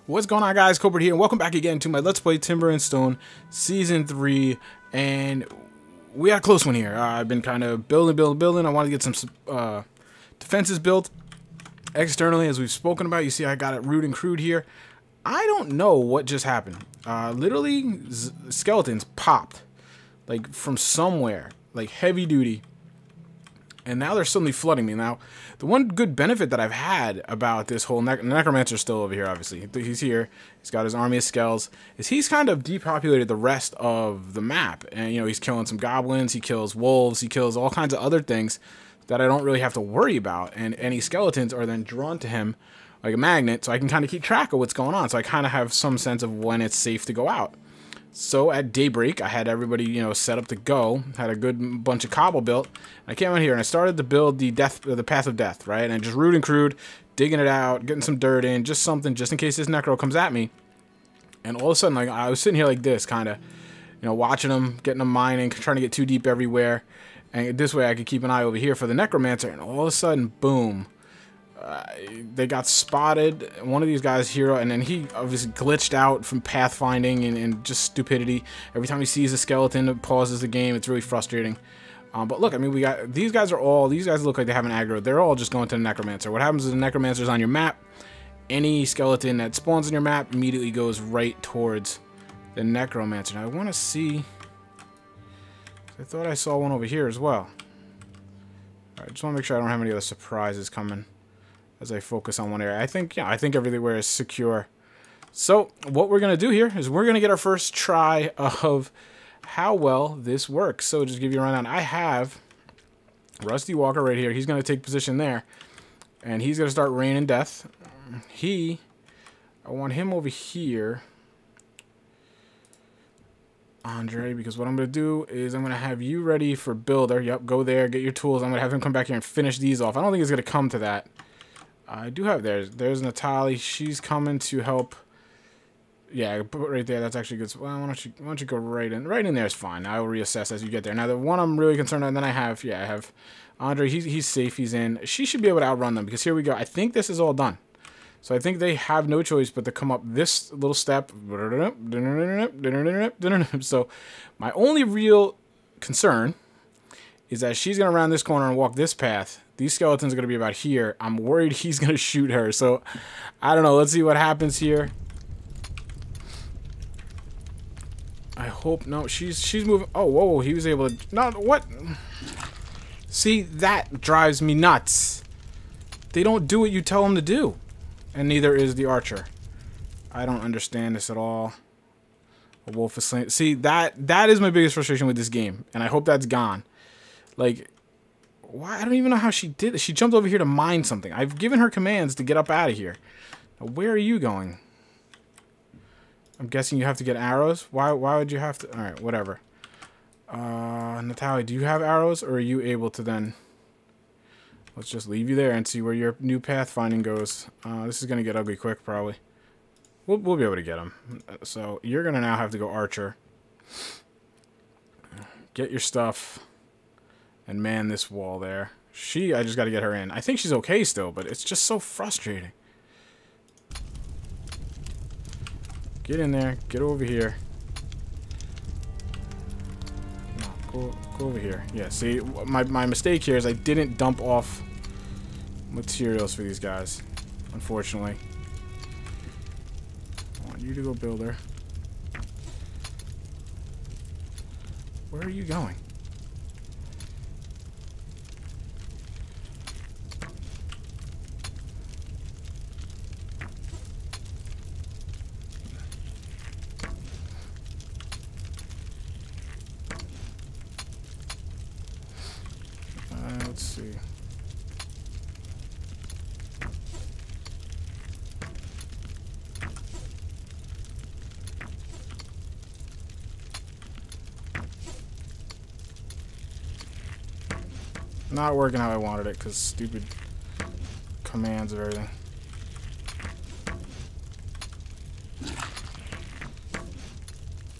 What's going on, guys? Cobra here, and welcome back again to my Let's Play Timber and Stone Season 3, and we got a close one here. I've been kind of building. I want to get some defenses built externally, as we've spoken about. You see I got it rude and crude here. I don't know what just happened. Literally, skeletons popped, like, from somewhere, like, heavy duty. And now they're suddenly flooding me. Now, the one good benefit that I've had about this whole necromancer's still over here, obviously. He's here. He's got his army of skells. Is he's kind of depopulated the rest of the map. And, you know, he's killing some goblins. He kills wolves. He kills all kinds of other things that I don't really have to worry about. And any skeletons are then drawn to him like a magnet. So I can kind of keep track of what's going on. So I kind of have some sense of when it's safe to go out. So at daybreak, I had everybody, you know, set up to go. Had a good bunch of cobble built. I came out here and I started to build the path of death, right? And just rude and crude, digging it out, getting some dirt in, just something, just in case this necro comes at me. And all of a sudden, like, I was sitting here like this, kind of, you know, watching them, getting them mining, trying to get too deep everywhere. And this way, I could keep an eye over here for the necromancer. And all of a sudden, boom. They got spotted. One of these guys here, and then he obviously glitched out from pathfinding and just stupidity. Every time he sees a skeleton, it pauses the game. It's really frustrating. But look, I mean, we got these guys look like they have an aggro. They're all just going to the necromancer. What happens is the necromancer's on your map. Any skeleton that spawns on your map immediately goes right towards the necromancer. Now I want to see. I thought I saw one over here as well. All right, just want to make sure I don't have any other surprises coming as I focus on one area. I think everywhere is secure. So what we're gonna do here is we're gonna get our first try of how well this works. So just give you a rundown. I have Rusty Walker right here. He's gonna take position there, and he's gonna start raining death. I want him over here, Andre, because what I'm gonna do is I'm gonna have you ready for builder. Yep, go there, get your tools. I'm gonna have him come back here and finish these off. I don't think it's gonna come to that. I do have there's Natalie. She's coming to help. Yeah, put it right there. That's actually good. Well, why don't you go right in? Right in there is fine. I will reassess as you get there. Now, the one I'm really concerned about, and then I have Andre. He's safe. He's in. She should be able to outrun them, because here we go. I think this is all done. So I think they have no choice but to come up this little step. So my only real concern is that she's going to round this corner and walk this path. These skeletons are going to be about here. I'm worried he's going to shoot her. So, I don't know. Let's see what happens here. I hope... No, she's moving... Oh, whoa. He was able to... No, what? See, that drives me nuts. They don't do what you tell them to do. And neither is the archer. I don't understand this at all. A wolf is slain. See, that is my biggest frustration with this game. And I hope that's gone. Like... Why? I don't even know how she did it. She jumped over here to mine something. I've given her commands to get up out of here. Now, where are you going? I'm guessing you have to get arrows. Why would you have to? All right, whatever. Natalia, do you have arrows, or are you able to then? Let's just leave you there and see where your new pathfinding goes. This is gonna get ugly quick, probably. We'll be able to get him. So you're gonna now have to go archer. Get your stuff. And man this wall there. I just got to get her in. I think she's okay still, but it's just so frustrating. Get in there. Get over here. No, go over here. Yeah, see, my mistake here is I didn't dump off materials for these guys, unfortunately. I want you to go builder. Where are you going? Let's see. Not working how I wanted it, because stupid commands of everything.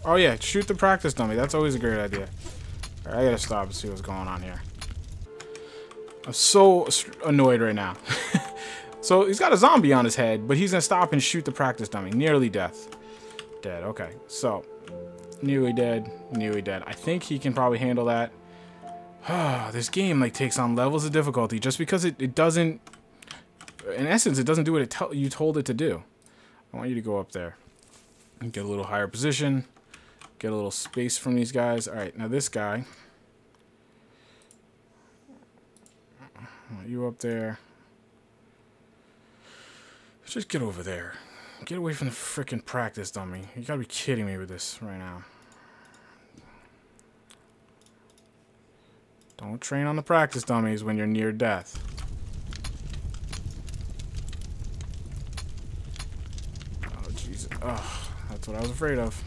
Oh yeah, shoot the practice dummy. That's always a great idea. Alright, I gotta stop and see what's going on here. I'm so annoyed right now. So he's got a zombie on his head, but he's gonna stop and shoot the practice dummy. Nearly death. Dead. Okay. So nearly dead. Nearly dead. I think he can probably handle that. This game like takes on levels of difficulty just because it doesn't. In essence, it doesn't do what you told it to do. I want you to go up there and get a little higher position. Get a little space from these guys. All right. Now this guy. I want you up there. Just get over there. Get away from the frickin' practice dummy. You gotta be kidding me with this right now. Don't train on the practice dummies when you're near death. Oh, Jesus. Oh, that's what I was afraid of.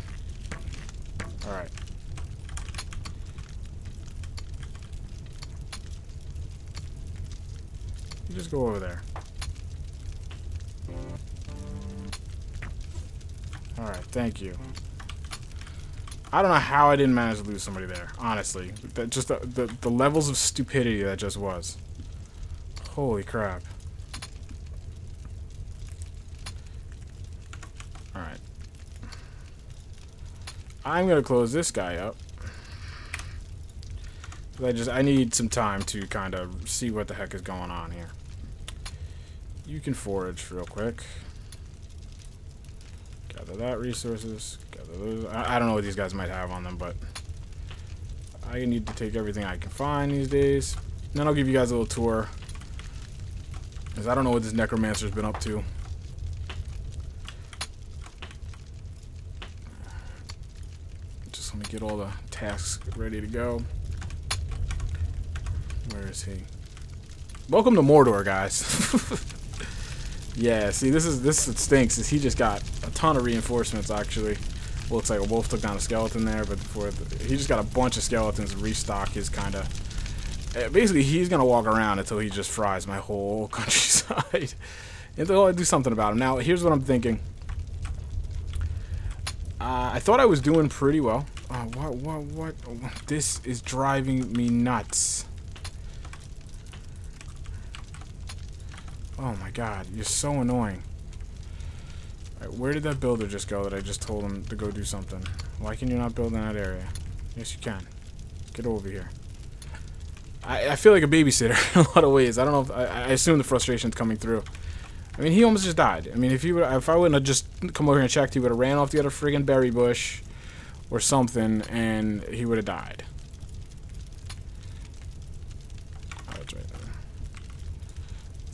Alright. You just go over there. Alright, thank you. I don't know how I didn't manage to lose somebody there, honestly. That just the levels of stupidity that just was. Holy crap. Alright. I'm gonna close this guy up. I need some time to kind of see what the heck is going on here. You can forage real quick. Gather that resources. Gather those. I don't know what these guys might have on them, but I need to take everything I can find these days. And then I'll give you guys a little tour, because I don't know what this necromancer's been up to. Just let me get all the tasks ready to go. Where is he? Welcome to Mordor, guys. Yeah, see, this stinks. Is he just got a ton of reinforcements, actually. Looks like a wolf took down a skeleton there, but he just got a bunch of skeletons to restock his kind of... Basically, he's going to walk around until he just fries my whole countryside. Until I do something about him. Now, here's what I'm thinking. I thought I was doing pretty well. What? This is driving me nuts. Oh my god, you're so annoying. Alright, where did that builder just go that I just told him to go do something? Why can you not build in that area? Yes, you can. Get over here. I feel like a babysitter in a lot of ways. I don't know if... I assume the frustration's coming through. I mean, he almost just died. I mean, if I wouldn't have just come over here and checked, he would have ran off the other friggin' berry bush or something, and he would have died.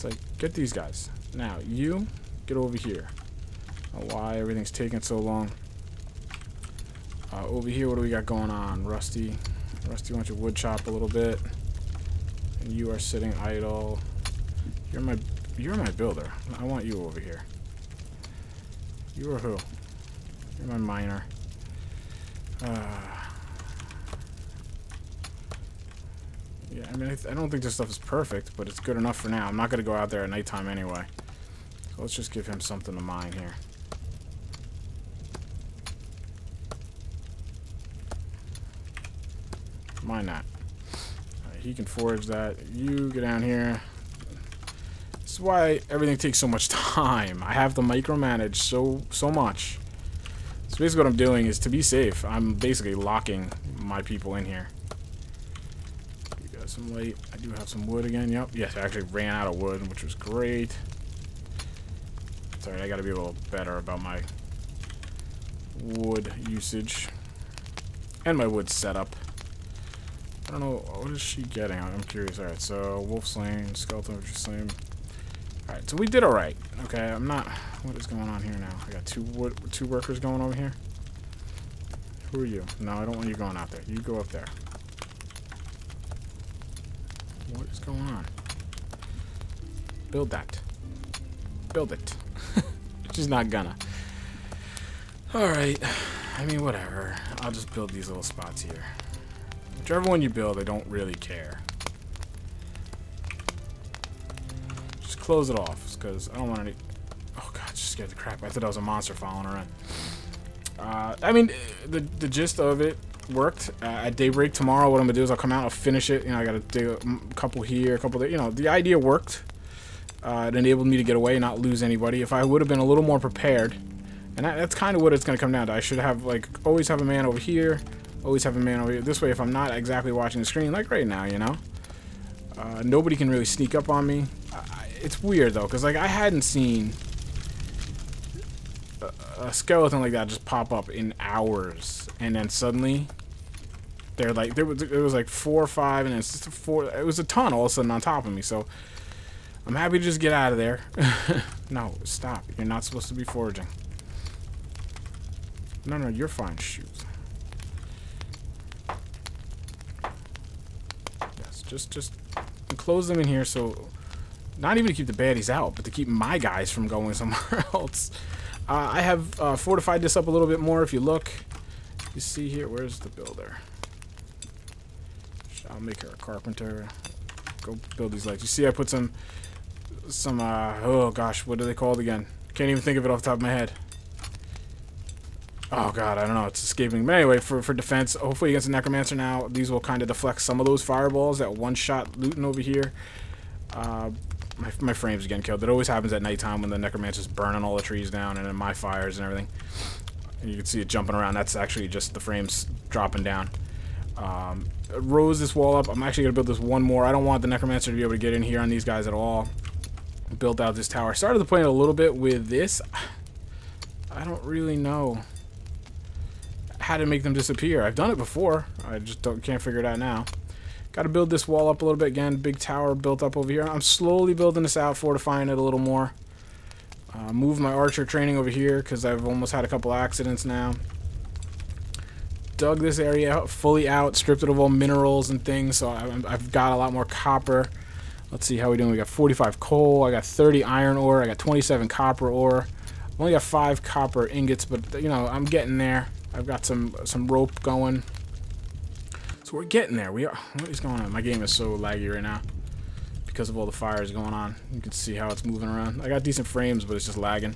Like, get these guys. Now, you get over here. Why everything's taking so long. Over here, what do we got going on? Rusty, why don't you wood chop a little bit? And you are sitting idle. You're my builder. I want you over here. You are who? You're my miner. Yeah, I mean, I don't think this stuff is perfect, but it's good enough for now. I'm not going to go out there at nighttime anyway. So let's just give him something to mine here. Mine that. He can forage that. You get down here. This is why everything takes so much time. I have to micromanage so much. So basically what I'm doing is, to be safe, I'm basically locking my people in here. Some light. I do have some wood again. Yep. Yes, I actually ran out of wood, which was great. Sorry, I got to be a little better about my wood usage and my wood setup. I don't know, what is she getting? I'm curious. All right, so wolf slain, skeleton which is slain. All right, so we did all right. Okay, I'm not. What is going on here now? I got two workers going over here. Who are you? No, I don't want you going out there. You go up there. What is going on? Build that. Build it. She's not gonna. Alright. I mean, whatever. I'll just build these little spots here. Whichever one you build, I don't really care. Just close it off, because I don't want any... Oh god, just scared the crap. I thought that was a monster following around. I mean, the gist of it worked. At daybreak tomorrow, what I'm gonna do is I'll come out, I'll finish it. You know, I gotta dig a couple here, a couple there. You know, the idea worked. It enabled me to get away and not lose anybody. If I would have been a little more prepared, and that's kind of what it's going to come down to. I should have, like, always have a man over here, always have a man over here. This way, if I'm not exactly watching the screen, like right now, you know, nobody can really sneak up on me. It's weird, though, because, like, I hadn't seen a skeleton like that just pop up in hours, and then suddenly they're like, it was like 4 or 5, and it's just it was a ton all of a sudden on top of me. So I'm happy to just get out of there. No, stop. You're not supposed to be foraging. No, you're fine. Shoot. Yes, just enclose them in here, so not even to keep the baddies out, but to keep my guys from going somewhere else. I have fortified this up a little bit more. If you look, you see here, where's the builder? I'll make her a carpenter. Go build these legs. You see I put some oh gosh, what are they called again? Can't even think of it off the top of my head. Oh god, I don't know, it's escaping. But anyway, for defense, hopefully against the necromancer now, these will kind of deflect some of those fireballs, that one-shot looting over here. My frames are getting killed. It always happens at nighttime when the necromancer's burning all the trees down, and then my fires and everything. And you can see it jumping around. That's actually just the frames dropping down. Rose this wall up. I'm actually going to build this one more. I don't want the necromancer to be able to get in here on these guys at all. Built out this tower. Started to play it a little bit with this. I don't really know how to make them disappear. I've done it before. I just can't figure it out now. Got to build this wall up a little bit again. Big tower built up over here. I'm slowly building this out, fortifying it a little more. Move my archer training over here because I've almost had a couple accidents now. Dug this area fully out, stripped it of all minerals and things, so I've got a lot more copper. Let's see how we're doing. We got 45 coal. I got 30 iron ore. I got 27 copper ore. I've only got 5 copper ingots, but you know, I'm getting there. I've got some rope going. So we're getting there. We are. What is going on? My game is so laggy right now because of all the fires going on. You can see how it's moving around. I got decent frames, but it's just lagging.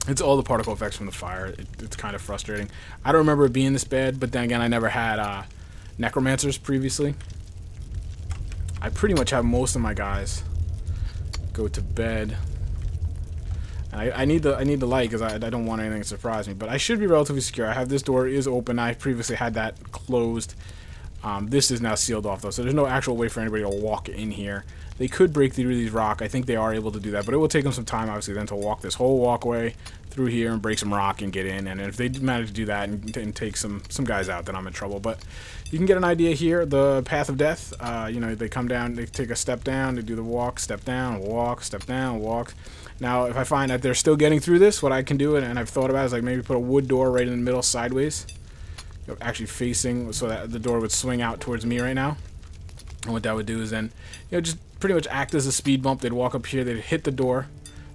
It's all the particle effects from the fire. It's kind of frustrating. I don't remember it being this bad, but then again, I never had necromancers previously. I pretty much have most of my guys go to bed. And I need the light because I don't want anything to surprise me. But I should be relatively secure. I have this door is open. I previously had that closed. This is now sealed off though, so there's no actual way for anybody to walk in here. They could break through these rock. I think they are able to do that, but it will take them some time, obviously, then to walk this whole walkway through here and break some rock and get in. And if they manage to do that and take some guys out, then I'm in trouble. But you can get an idea here. The path of death. You know, they come down, they take a step down, they do the walk, step down, walk, step down, walk. Now, if I find that they're still getting through this, what I can do, and I've thought about, is like maybe put a wood door right in the middle, sideways, actually facing, so that the door would swing out towards me right now. And what that would do is then, you know, just pretty much act as a speed bump. They'd walk up here, they'd hit the door,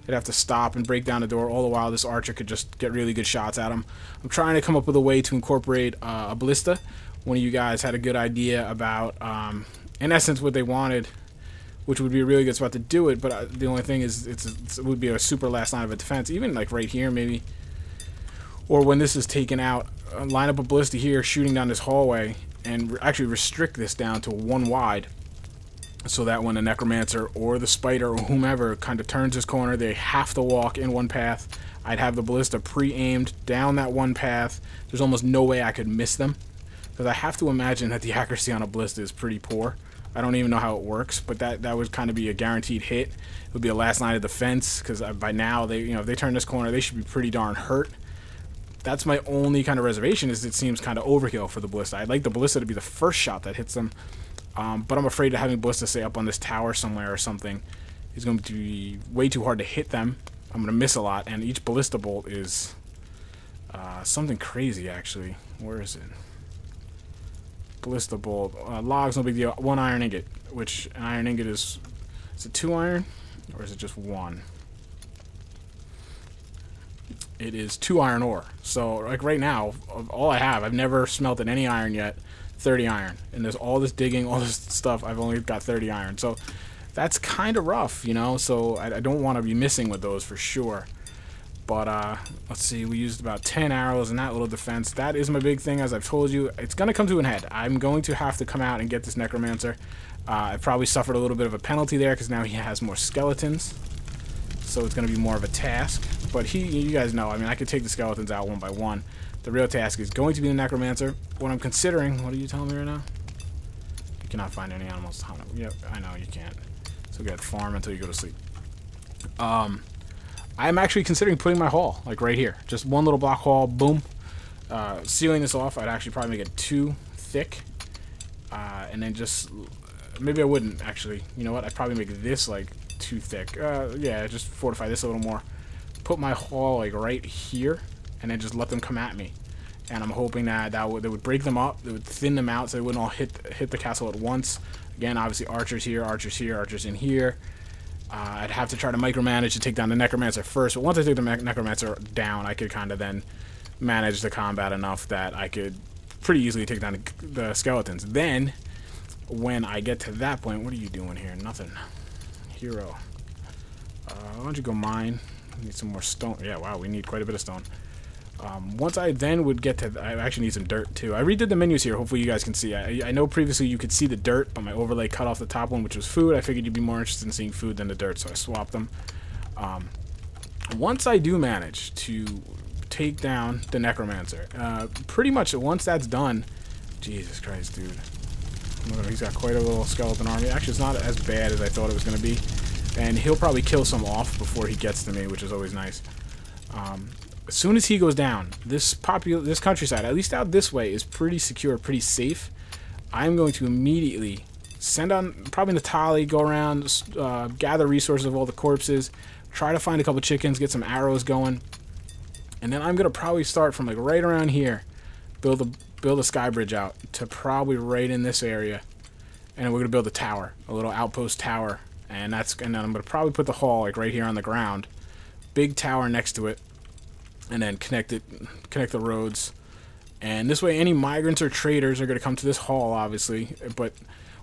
they'd have to stop and break down the door. All the while, this archer could just get really good shots at them. I'm trying to come up with a way to incorporate a ballista. One of you guys had a good idea about, in essence, what they wanted, which would be a really good spot to do it. But the only thing is, it would be a super last line of defense, even like right here, maybe. Or when this is taken out, line up a ballista here, shooting down this hallway, and actually restrict this down to 1 wide, so that when a necromancer or the spider or whomever kind of turns this corner, they have to walk in one path. I'd have the ballista pre-aimed down that one path. There's almost no way I could miss them, because I have to imagine that the accuracy on a ballista is pretty poor. I don't even know how it works, but that would kind of be a guaranteed hit. It would be a last line of defense, because by now, they, you know, if they turn this corner, they should be pretty darn hurt. That's my only kind of reservation, is it seems kind of overkill for the ballista. I'd like the ballista to be the first shot that hits them, but I'm afraid of having ballista, say, up on this tower somewhere or something, is going to be way too hard to hit them. I'm going to miss a lot, and each ballista bolt is something crazy, actually. Where is it? Ballista bolt. Logs, no big deal. 1 iron ingot, which an iron ingot is it 2 iron, or is it just 1? It is 2 iron ore. So, like right now, all I have, I've never smelted any iron yet, 30 iron. And there's all this digging, all this stuff, I've only got 30 iron. So, that's kind of rough, you know? So, I don't want to be missing with those for sure. But, let's see, we used about 10 arrows in that little defense. That is my big thing, as I've told you. It's going to come to an head. I'm going to have to come out and get this necromancer. I probably suffered a little bit of a penalty there, because now he has more skeletons. so it's going to be more of a task. But you guys know, I mean, I could take the skeletons out one by one. The real task is going to be the necromancer. What I'm considering, what are you telling me right now? You cannot find any animals to hunt. Yep, I know you can't. So go ahead, farm until you go to sleep. I'm actually considering putting my hall, like right here. Just one little block hall, boom. Sealing this off, I'd actually probably make it too thick. And then just, maybe I wouldn't actually. You know what, I'd probably make this like too thick. Yeah, just fortify this a little more. Put my hall like right here, and then just let them come at me. And I'm hoping that they would break them up, they would thin them out so they wouldn't all hit the castle at once. Again, obviously archers here, archers in here. I'd have to try to micromanage to take down the necromancer first, but once I take the necromancer down, I could kind of then manage the combat enough that I could pretty easily take down the skeletons. Then, when I get to that point, what are you doing here? Nothing. Hero. Why don't you go mine? Need some more stone. Yeah, wow, we need quite a bit of stone. Once I then would get to... I actually need some dirt, too. I redid the menus here. Hopefully you guys can see. I know previously you could see the dirt, but my overlay cut off the top one, which was food. I figured you'd be more interested in seeing food than the dirt, so I swapped them. Once I do manage to take down the necromancer, pretty much once that's done... Jesus Christ, dude. He's got quite a little skeleton army. Actually, it's not as bad as I thought it was going to be. And he'll probably kill some off before he gets to me, which is always nice. As soon as he goes down, this countryside, at least out this way, is pretty secure, pretty safe. I'm going to immediately send on probably Natali, go around, gather resources of all the corpses, try to find a couple chickens, get some arrows going, and then I'm gonna probably start from like right around here, build a sky bridge out to probably right in this area, and then we're gonna build a tower, a little outpost tower, and then I'm gonna probably put the hall like right here on the ground, big tower next to it. And then connect the roads, and this way any migrants or traders are going to come to this hall, obviously, but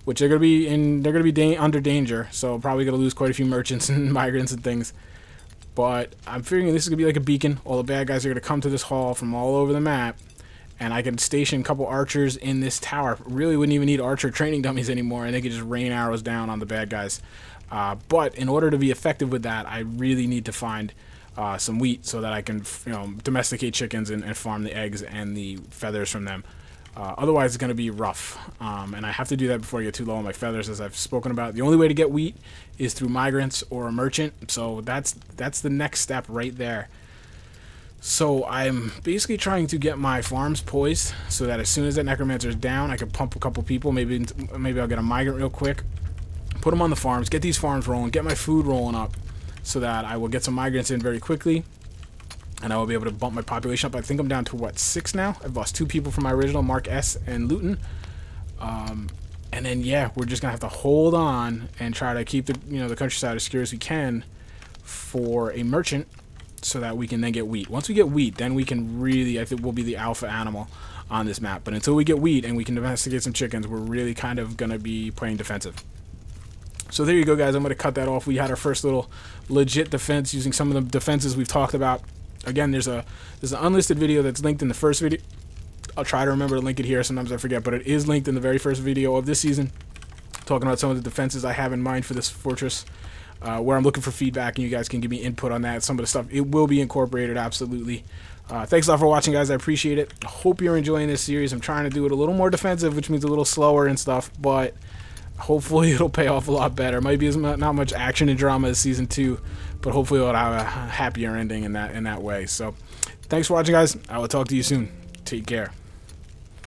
which they're going to be under danger, so probably going to lose quite a few merchants and migrants and things. But I'm figuring this is going to be like a beacon. All the bad guys are going to come to this hall from all over the map, and I can station a couple archers in this tower. Really wouldn't even need archer training dummies anymore, and they could just rain arrows down on the bad guys. But in order to be effective with that, I really need to find some wheat so that I can, domesticate chickens and farm the eggs and the feathers from them. Otherwise, it's going to be rough, and I have to do that before I get too low on my feathers, as I've spoken about. The only way to get wheat is through migrants or a merchant, so that's the next step right there. So I'm basically trying to get my farms poised so that as soon as that necromancer is down, I can pump a couple people. Maybe I'll get a migrant real quick, put them on the farms, get these farms rolling, get my food rolling up, so that I will get some migrants in very quickly, and I will be able to bump my population up. I think I'm down to, what, 6 now? I've lost 2 people from my original, Mark S. and Luton. And then, yeah, we're just going to have to hold on and try to keep the countryside as secure as we can for a merchant so that we can then get wheat. Once we get wheat, then we can really, I think we'll be the alpha animal on this map. But until we get wheat and we can domesticate some chickens, we're really kind of going to be playing defensive. So there you go, guys. I'm going to cut that off. We had our first little legit defense using some of the defenses we've talked about. Again, there's an unlisted video that's linked in the first video. I'll try to remember to link it here. Sometimes I forget, but it is linked in the very first video of this season, talking about some of the defenses I have in mind for this fortress, where I'm looking for feedback, and you guys can give me input on that. Some of the stuff, it will be incorporated, absolutely. Thanks a lot for watching, guys. I appreciate it. I hope you're enjoying this series. I'm trying to do it a little more defensive, which means a little slower and stuff, but hopefully it'll pay off a lot better. Might be not much action and drama as season 2, but hopefully it'll have a happier ending in that way. So thanks for watching, guys. I will talk to you soon. Take care.